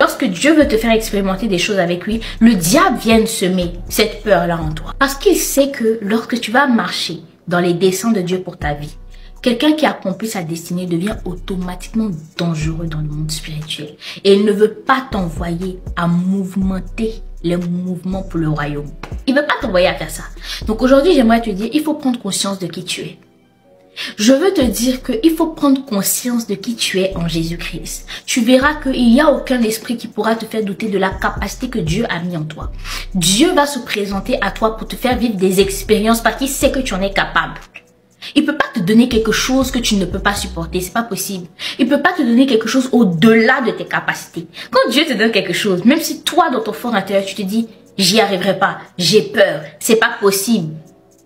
lorsque Dieu veut te faire expérimenter des choses avec lui, le diable vient semer cette peur-là en toi. Parce qu'il sait que lorsque tu vas marcher dans les desseins de Dieu pour ta vie, quelqu'un qui accomplit sa destinée devient automatiquement dangereux dans le monde spirituel. Et il ne veut pas t'envoyer à mouvementer les mouvements pour le royaume. Il ne veut pas t'envoyer à faire ça. Donc aujourd'hui, j'aimerais te dire, il faut prendre conscience de qui tu es. Je veux te dire qu'il faut prendre conscience de qui tu es en Jésus-Christ. Tu verras qu'il n'y a aucun esprit qui pourra te faire douter de la capacité que Dieu a mis en toi. Dieu va se présenter à toi pour te faire vivre des expériences parce qu'il sait que tu en es capable. Il peut pas te donner quelque chose que tu ne peux pas supporter, c'est pas possible. Il peut pas te donner quelque chose au-delà de tes capacités. Quand Dieu te donne quelque chose, même si toi dans ton fort intérieur tu te dis j'y arriverai pas, j'ai peur, c'est pas possible.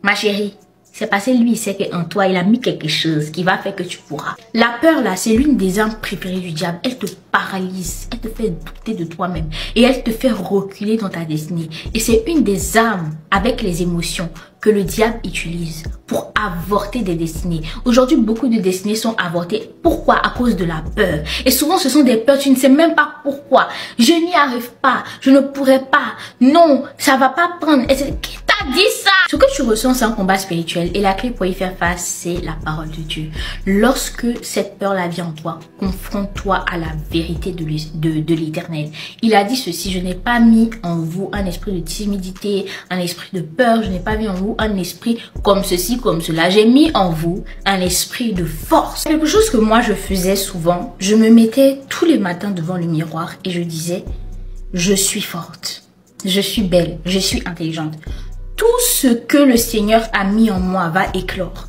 Ma chérie, c'est parce que lui, il sait qu'en toi, il a mis quelque chose qui va faire que tu pourras. La peur, là, c'est l'une des armes préférées du diable. Elle te paralyse, elle te fait douter de toi-même et elle te fait reculer dans ta destinée. Et c'est une des armes avec les émotions que le diable utilise pour avorter des destinées. Aujourd'hui, beaucoup de destinées sont avortées. Pourquoi? À cause de la peur. Et souvent, ce sont des peurs, tu ne sais même pas pourquoi. Je n'y arrive pas, je ne pourrai pas. Non, ça va pas prendre. Qui t'a dit ça? Ce que tu ressens, c'est un combat spirituel. Et la clé pour y faire face, c'est la parole de Dieu. Lorsque cette peur-là vient en toi, confronte-toi à la vérité de l'Éternel. Il a dit ceci, je n'ai pas mis en vous un esprit de timidité, un esprit de peur, je n'ai pas mis en vous un esprit comme ceci, comme cela. J'ai mis en vous un esprit de force. Quelque chose que moi je faisais souvent, je me mettais tous les matins devant le miroir et je disais, je suis forte, je suis belle, je suis intelligente. Tout ce que le Seigneur a mis en moi va éclore.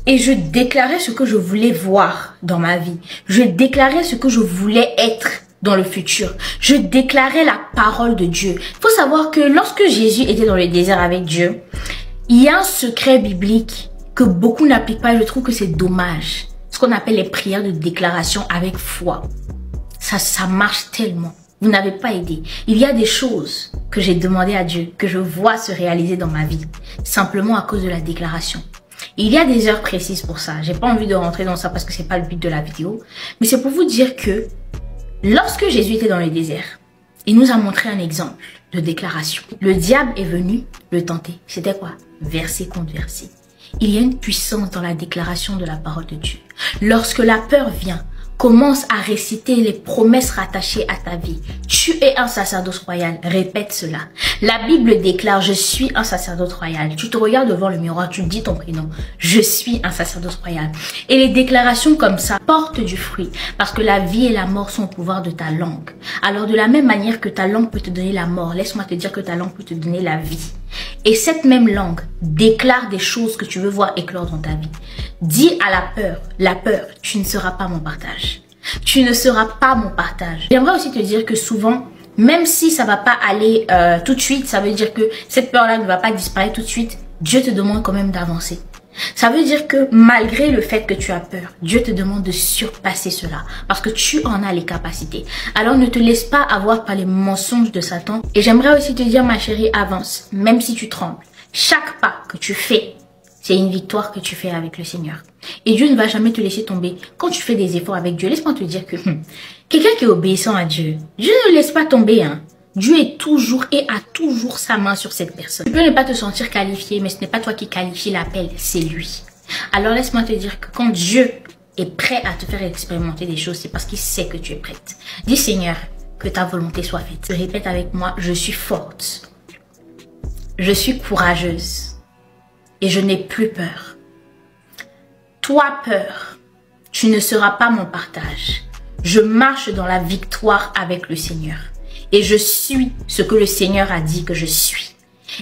Et je déclarais ce que je voulais voir dans ma vie. Je déclarais ce que je voulais être dans le futur. Je déclarais la parole de Dieu. Il faut savoir que lorsque Jésus était dans le désert avec Dieu, il y a un secret biblique que beaucoup n'appliquent pas et je trouve que c'est dommage. Ce qu'on appelle les prières de déclaration avec foi. Ça marche tellement. Vous n'avez pas aidé. Il y a des choses que j'ai demandé à Dieu, que je vois se réaliser dans ma vie, simplement à cause de la déclaration. Il y a des heures précises pour ça. J'ai pas envie de rentrer dans ça parce que c'est pas le but de la vidéo. Mais c'est pour vous dire que lorsque Jésus était dans le désert, il nous a montré un exemple de déclaration. Le diable est venu le tenter. C'était quoi? Verset contre verset. Il y a une puissance dans la déclaration de la parole de Dieu. Lorsque la peur vient, commence à réciter les promesses rattachées à ta vie. Tu es un sacerdoce royal. Répète cela. La Bible déclare, je suis un sacerdoce royal. Tu te regardes devant le miroir, tu dis ton prénom. Je suis un sacerdoce royal. Et les déclarations comme ça portent du fruit. Parce que la vie et la mort sont au pouvoir de ta langue. Alors de la même manière que ta langue peut te donner la mort, laisse-moi te dire que ta langue peut te donner la vie. Et cette même langue déclare des choses que tu veux voir éclore dans ta vie. Dis à la peur, tu ne seras pas mon partage. Tu ne seras pas mon partage. J'aimerais aussi te dire que souvent, même si ça va pas aller tout de suite, ça veut dire que cette peur-là ne va pas disparaître tout de suite, Dieu te demande quand même d'avancer. Ça veut dire que malgré le fait que tu as peur, Dieu te demande de surpasser cela parce que tu en as les capacités. Alors ne te laisse pas avoir par les mensonges de Satan. Et j'aimerais aussi te dire, ma chérie, avance, même si tu trembles. Chaque pas que tu fais, c'est une victoire que tu fais avec le Seigneur. Et Dieu ne va jamais te laisser tomber. Quand tu fais des efforts avec Dieu, laisse-moi te dire que quelqu'un qui est obéissant à Dieu, Dieu ne le laisse pas tomber, hein. Dieu est toujours et a toujours sa main sur cette personne. Tu peux ne pas te sentir qualifié, mais ce n'est pas toi qui qualifie l'appel, c'est lui. Alors laisse-moi te dire que quand Dieu est prêt à te faire expérimenter des choses, c'est parce qu'il sait que tu es prête. Dis Seigneur, que ta volonté soit faite. Répète avec moi, je suis forte. Je suis courageuse. Et je n'ai plus peur. Toi, peur, tu ne seras pas mon partage. Je marche dans la victoire avec le Seigneur. Et je suis ce que le Seigneur a dit que je suis.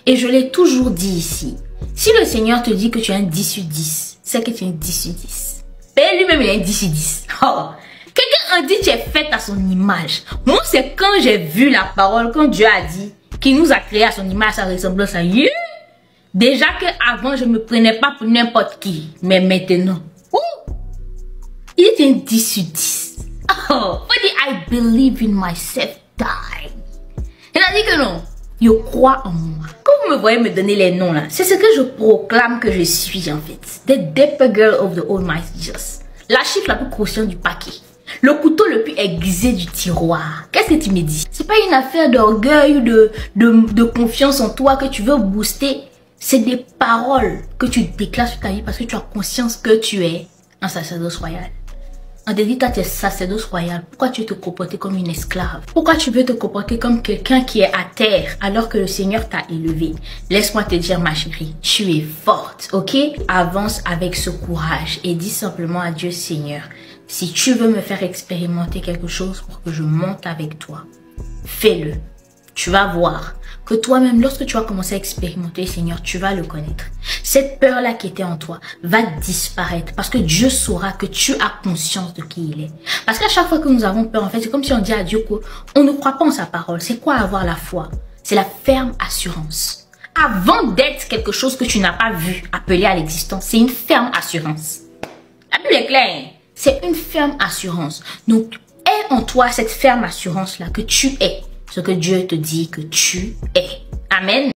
Et je l'ai toujours dit ici. Si le Seigneur te dit que tu es un 10 sur 10, c'est que tu es un 10 sur 10. Mais lui-même, il est un 10 sur 10. Oh. Quelqu'un a dit que tu es faite à son image. Moi, c'est quand j'ai vu la parole, quand Dieu a dit qu'il nous a créé à son image, à sa ressemblance à lui. Déjà qu'avant, je ne me prenais pas pour n'importe qui. Mais maintenant, il est un 10 sur 10. Oh, what did I believe in myself? Die. Il a dit que non. Je crois en moi. Quand vous me voyez me donner les noms là, c'est ce que je proclame que je suis en fait. The deeper girl of the Almighty Jesus. La chiffre la plus consciente du paquet. Le couteau le plus aiguisé du tiroir. Qu'est-ce que tu me dis? C'est pas une affaire d'orgueil ou de confiance en toi que tu veux booster. C'est des paroles que tu déclares sur ta vie parce que tu as conscience que tu es un sacerdoce royal. On te dit, toi, tu es sacerdoce royal. Pourquoi tu veux te comporter comme une esclave? Pourquoi tu veux te comporter comme quelqu'un qui est à terre alors que le Seigneur t'a élevé? Laisse-moi te dire, ma chérie, tu es forte, ok? Avance avec ce courage et dis simplement à Dieu, Seigneur, si tu veux me faire expérimenter quelque chose pour que je monte avec toi, fais-le. Tu vas voir que toi-même, lorsque tu vas commencer à expérimenter, Seigneur, tu vas le connaître. Cette peur-là qui était en toi va disparaître parce que Dieu saura que tu as conscience de qui il est. Parce qu'à chaque fois que nous avons peur, en fait, c'est comme si on dit à Dieu qu'on ne croit pas en sa parole. C'est quoi avoir la foi? C'est la ferme assurance. Avant d'être quelque chose que tu n'as pas vu appeler à l'existence, c'est une ferme assurance. La Bible est claire. C'est une ferme assurance. Donc, aie en toi cette ferme assurance-là que tu es ce que Dieu te dit que tu es. Amen.